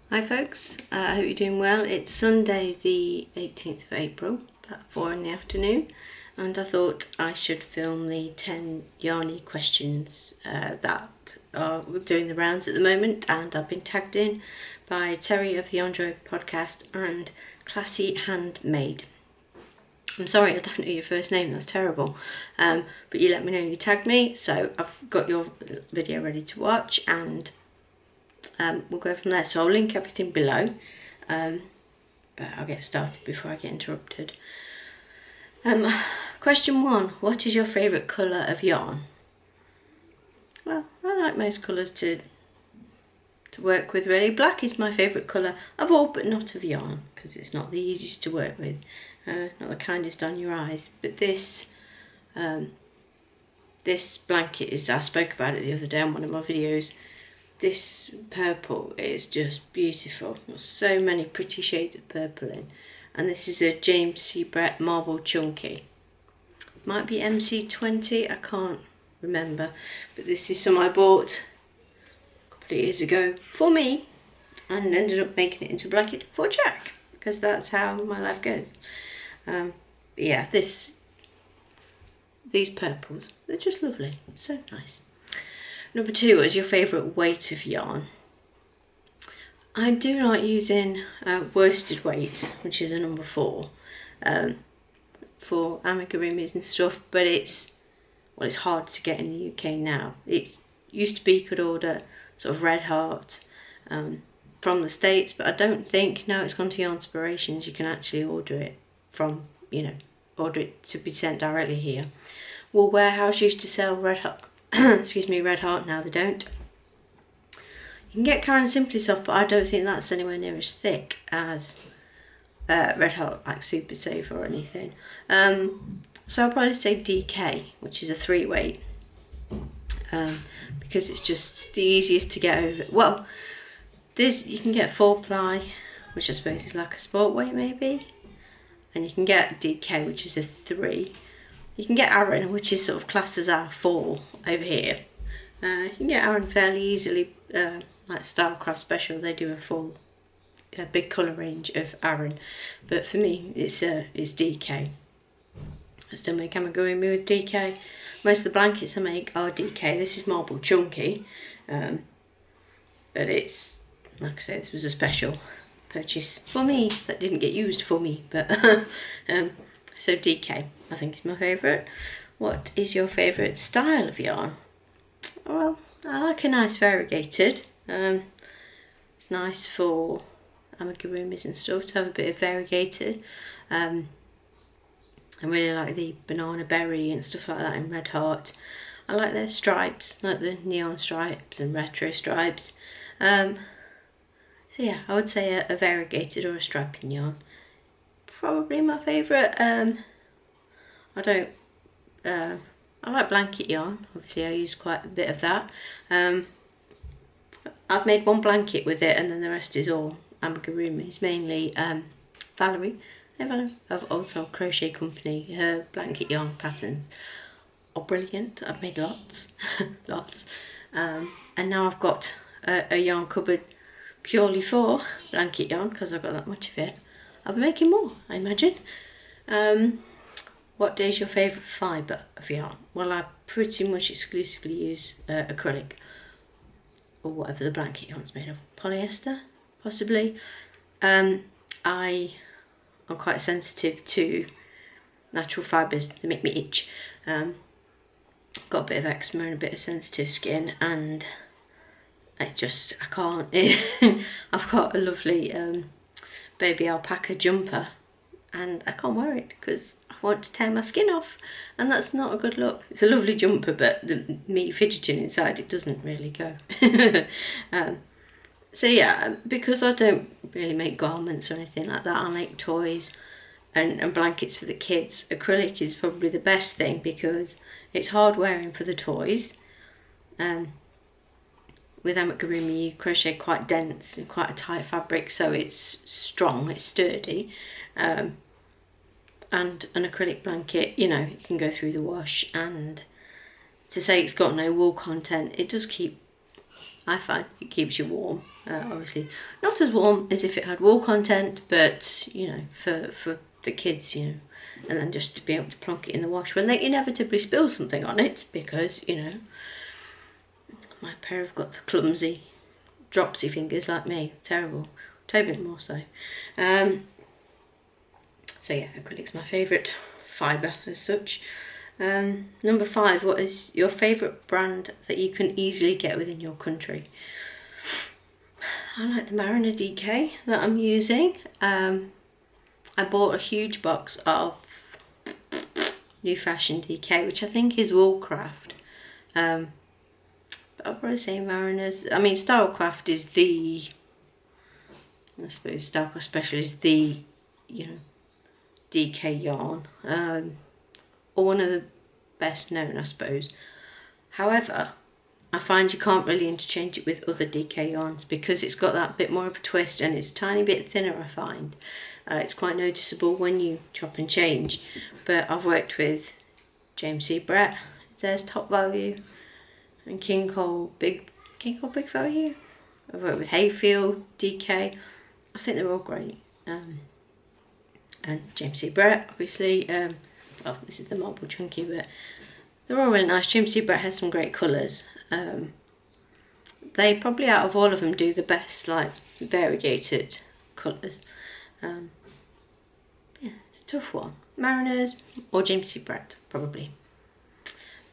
Hi folks, I hope you're doing well. It's Sunday the 18th of April, about 4 in the afternoon, and I thought I should film the 10 yarny questions that are doing the rounds at the moment, and I've been tagged in by Terry of the Android podcast and Classy Handmade. I'm sorry, I don't know your first name, that's terrible, but you let me know you tagged me, so I've got your video ready to watch, and we'll go from there. So I'll link everything below, but I'll get started before I get interrupted. Question 1, what is your favourite colour of yarn? Well, I like most colours to work with really. Black is my favourite colour of all, but not of yarn, because it's not the easiest to work with, not the kindest on your eyes. But this blanket is, I spoke about it the other day on one of my videos. This purple is just beautiful. There's so many pretty shades of purple in. And this is a James C. Brett Marble Chunky. Might be MC20, I can't remember. But this is some I bought a couple of years ago for me, and ended up making it into a blanket for Jack, because that's how my life goes. Yeah, these purples, they're just lovely, so nice. Number 2 is your favourite weight of yarn. I do like using worsted weight, which is a number 4, for amigurumis and stuff, but it's hard to get in the UK now. It used to be you could order sort of Red Heart from the States, but I don't think, now it's gone to Yarnspirations, you can actually order it from, order it to be sent directly here. Wool Warehouse used to sell Red Heart, Red Heart, now they don't. You can get Karen Simply Soft, but I don't think that's anywhere near as thick as Red Heart, like Super Safe or anything. So I'll probably say DK, which is a 3 weight, because it's just the easiest to get over. Well, you can get 4 ply, which I suppose is like a sport weight maybe, and you can get DK, which is a 3. You can get Aran, which is sort of classed as our 4 over here. You can get Aran fairly easily, like Starcraft Special, they do a big colour range of Aran. But for me, it's DK. I still make amigurumi with DK. Most of the blankets I make are DK. This is Marble Chunky. But it's, like I say, this was a special purchase for me that didn't get used for me. But so DK, I think, is my favourite. What is your favourite style of yarn? Well, I like a nice variegated. It's nice for amigurumis and stuff to have a bit of variegated. I really like the banana berry and stuff like that in Red Heart. I like their stripes, like the neon stripes and retro stripes. So yeah, I would say a variegated or a striping yarn. Probably my favourite. I like blanket yarn. Obviously I use quite a bit of that. I've made one blanket with it, and then the rest is all amigurumis, mainly Valerie. Hey Valerie, of also Crochet Company. Her blanket yarn patterns are brilliant. I've made lots, lots. And now I've got a yarn cupboard purely for blanket yarn, because I've got that much of it. I'll be making more, I imagine. What is your favourite fibre of yarn? Well, I pretty much exclusively use acrylic, or whatever the blanket yarn's made of. Polyester, possibly. I'm quite sensitive to natural fibres. They make me itch. Got a bit of eczema and a bit of sensitive skin, and I can't. I've got a lovely baby alpaca jumper, and I can't wear it because I want to tear my skin off, and that's not a good look. It's a lovely jumper, but me fidgeting inside it doesn't really go. So yeah, because I don't really make garments or anything like that, I make toys and blankets for the kids. Acrylic is probably the best thing because it's hard wearing for the toys. With amigurumi you crochet quite dense and quite a tight fabric, so it's strong, it's sturdy. And an acrylic blanket, you can go through the wash, and to say it's got no wool content, it does keep, I find it keeps you warm. Obviously not as warm as if it had wool content, but you know, for the kids, you know, and then just to be able to plonk it in the wash when they inevitably spill something on it, because you know, my pair have got the clumsy dropsy fingers like me. Terrible. Toby more so. So yeah, acrylic's my favourite fibre as such. Number 5, what is your favourite brand that you can easily get within your country? I like the Mariner DK that I'm using. I bought a huge box of New Fashion DK, which I think is Woolcraft. But I'll probably say Mariners. I mean, Stylecraft is the, I suppose Stylecraft Special is the, you know, DK yarn, or one of the best known, I suppose. However, I find you can't really interchange it with other DK yarns because it's got that bit more of a twist and it's a tiny bit thinner, I find. It's quite noticeable when you chop and change. But I've worked with James C. Brett, there's Top Value, and King Cole Big Value. I've worked with Hayfield, DK. I think they're all great. And James C. Brett, obviously. Well, this is the Marble Chunky, but they're all really nice. James C. Brett has some great colours. They probably, out of all of them, do the best, like, variegated colours. Yeah, it's a tough one. Mariners or James C. Brett, probably.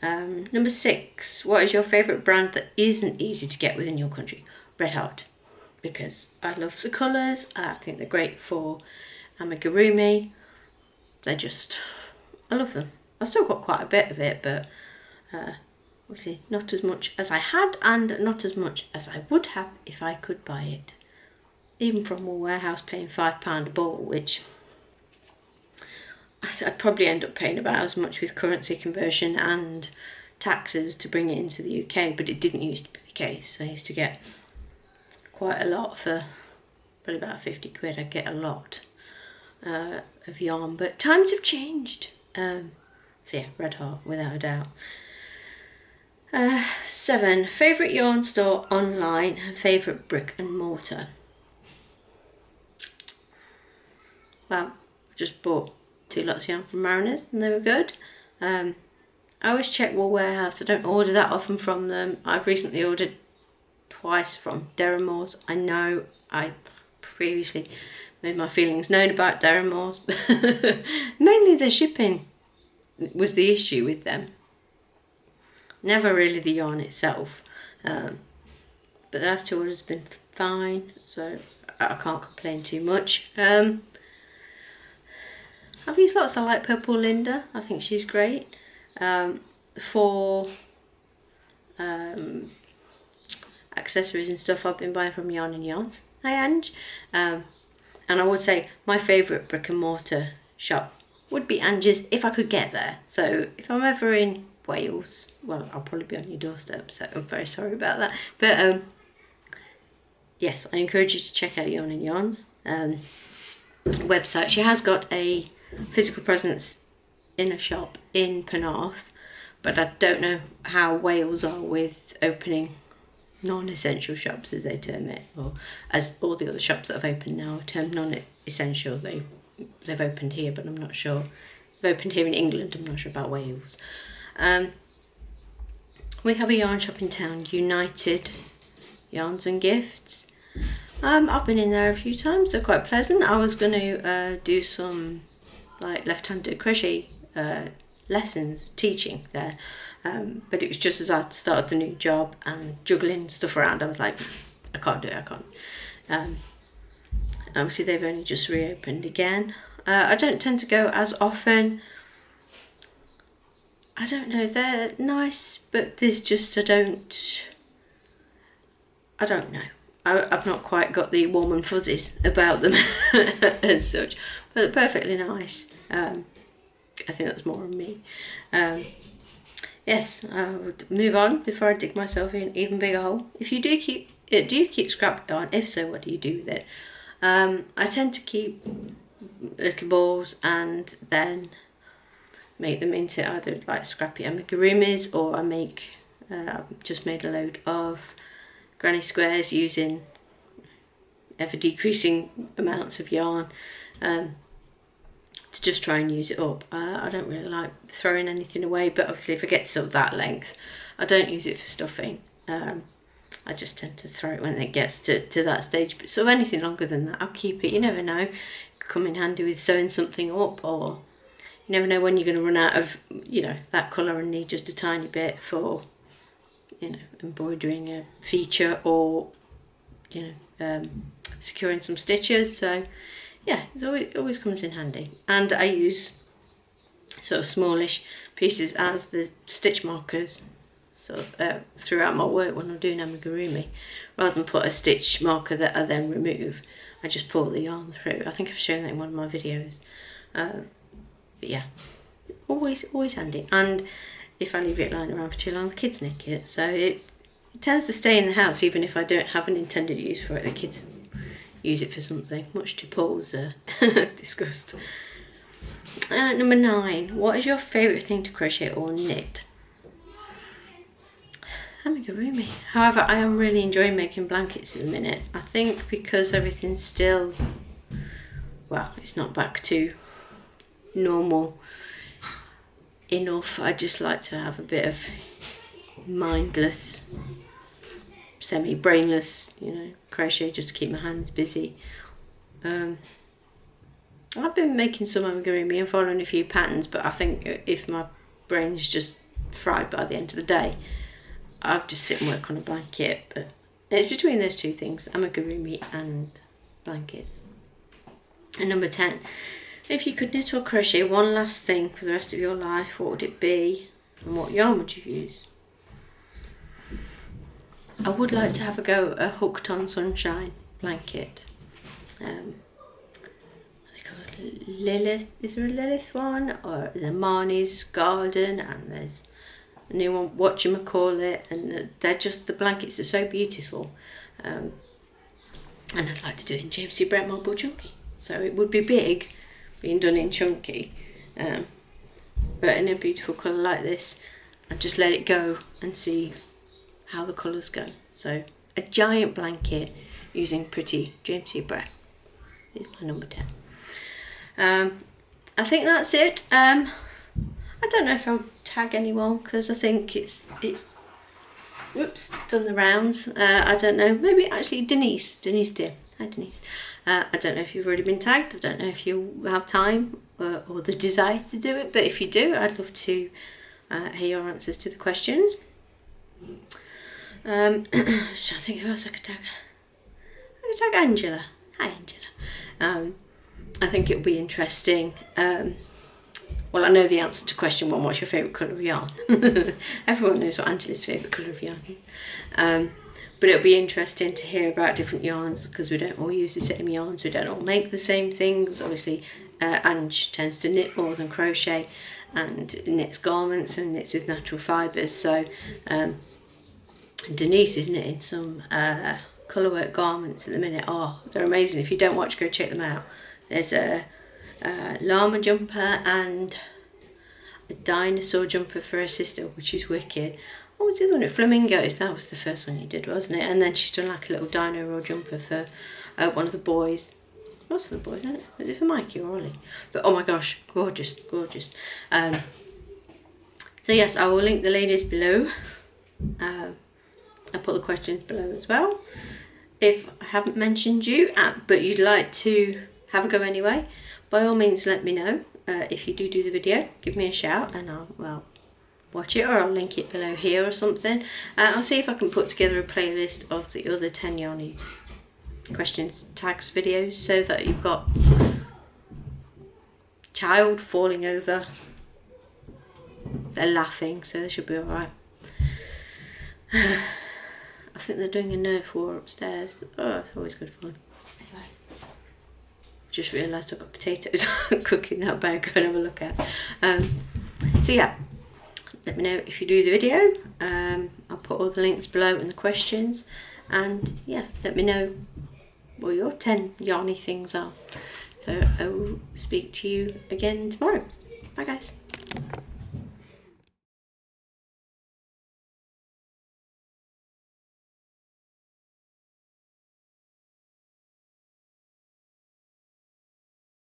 Number 6, what is your favourite brand that isn't easy to get within your country? Red Heart, because I love the colours. I think they're great for Amigurumi. They're just, I love them. I've still got quite a bit of it, but obviously not as much as I had and not as much as I would have if I could buy it. Even from Wool Warehouse, paying £5 a ball, which I'd probably end up paying about as much with currency conversion and taxes to bring it into the UK, but it didn't used to be the case. I used to get quite a lot for probably about 50 quid. I'd get a lot of yarn, but times have changed. So yeah, Red Heart, without a doubt. 7, favourite yarn store online and favourite brick and mortar. Well, just bought 2 lots of yarn from Mariners and they were good. I always check Wool Warehouse. I don't order that often from them. I've recently ordered twice from Deramores. I know I previously made my feelings known about Deramores. Mainly the shipping was the issue with them. Never really the yarn itself. But the last 2 orders have been fine, so I can't complain too much. I've used lots. I like Purple Linda. I think she's great. For accessories and stuff, I've been buying from Yarn and Yarns. Hi, Ange. And I would say my favourite brick and mortar shop would be Ange's if I could get there. So if I'm ever in Wales, well, I'll probably be on your doorstep, so I'm very sorry about that. But yes, I encourage you to check out Yarn and Yarns website. She has got a physical presence in a shop in Penarth, but I don't know how Wales are with opening non-essential shops, as they term it, or as all the other shops that have opened now are termed non-essential. They've opened here, but I'm not sure. They've opened here in England. I'm not sure about Wales. We have a yarn shop in town, United Yarns and Gifts. I've been in there a few times. They're quite pleasant. I was going to do some like left-handed crochet lessons, teaching there, but it was just as I started the new job and juggling stuff around. I was like, I can't do it. I can't. Obviously, they've only just reopened again. I don't tend to go as often. I don't know. They're nice, but there's just I don't know. I've not quite got the warm and fuzzies about them as such, but they're perfectly nice. I think that's more on me. Yes, I would move on before I dig myself in an even bigger hole. If you do keep scrap yarn? If so, what do you do with it? I tend to keep little balls and then make them into either like scrappy amigurumis, or I've just made a load of granny squares using ever decreasing amounts of yarn to just try and use it up. I don't really like throwing anything away, but obviously if I get to sort of that length, I don't use it for stuffing. I just tend to throw it when it gets to that stage. But so anything longer than that, I'll keep it. You never know, it could come in handy with sewing something up, or you never know when you're going to run out of, you know, that colour and need just a tiny bit for, you know, embroidering a feature or, you know, securing some stitches. So yeah, it always comes in handy. And I use sort of smallish pieces as the stitch markers, so throughout my work when I'm doing amigurumi. Rather than put a stitch marker that I then remove, I just pull the yarn through. I think I've shown that in one of my videos. But yeah, always handy. And if I leave it lying around for too long, the kids nick it. So it tends to stay in the house even if I don't have an intended use for it. The kids use it for something, much to Paul's disgust. Number 9, what is your favourite thing to crochet or knit? Amigurumi. However, I am really enjoying making blankets at the minute. I think because everything's still, well, it's not back to normal enough. I just like to have a bit of mindless, semi-brainless, you know, crochet just to keep my hands busy. I've been making some amigurumi and following a few patterns, but I think if my brain's just fried by the end of the day, I'll just sit and work on a blanket. But it's between those two things, amigurumi and blankets. And number 10, if you could knit or crochet one last thing for the rest of your life, what would it be and what yarn would you use? I would like to have a go at a hooked on sunshine blanket. Lilith, is there a Lilith one, or the Marnie's Garden, and there's a new one, whatchamacallit, and they're just, the blankets are so beautiful, and I'd like to do it in James C. Brett Marble Chunky, so it would be big being done in chunky, but in a beautiful colour like this, and just let it go and see how the colours go. So a giant blanket using pretty James C. Brett is my number 10. I think that's it. I don't know if I'll tag anyone because I think it's whoops, done the rounds. I don't know, maybe actually Denise dear, hi Denise. I don't know if you've already been tagged. I don't know if you have time or the desire to do it, but if you do, I'd love to hear your answers to the questions. I think who else I could tag? I could tag Angela. Hi Angela. I think it'll be interesting. Well, I know the answer to question 1, what's your favourite colour of yarn? Everyone knows what Angela's favourite colour of yarn is. But it'll be interesting to hear about different yarns, because we don't all use the same yarns, we don't all make the same things. Obviously, Ange tends to knit more than crochet, and knits garments and knits with natural fibres. So Denise is knitting some colourwork garments at the minute. Oh, they're amazing. If you don't watch, go check them out. There's a llama jumper and a dinosaur jumper for her sister, which is wicked. What was the other one? Flamingos. That was the first one you did, wasn't it? And then she's done like a little dino roll jumper for one of the boys. What's for the boys, isn't it? Was it for Mikey or Ollie? But oh my gosh, gorgeous, gorgeous. So yes, I will link the ladies below. I'll put the questions below as well. If I haven't mentioned you, but you'd like to have a go anyway, by all means let me know. If you do the video, give me a shout and I'll watch it, or I'll link it below here or something. I'll see if I can put together a playlist of the other 10 yarny questions tags videos, so that you've got child falling over, they're laughing, so they should be alright. I think they're doing a Nerf war upstairs. Oh, it's always good fun. Anyway, just realised I've got potatoes cooking now, but go and have a look at. So yeah, let me know if you do the video. I'll put all the links below and the questions, and yeah, let me know what your 10 yarny things are. So I will speak to you again tomorrow. Bye guys.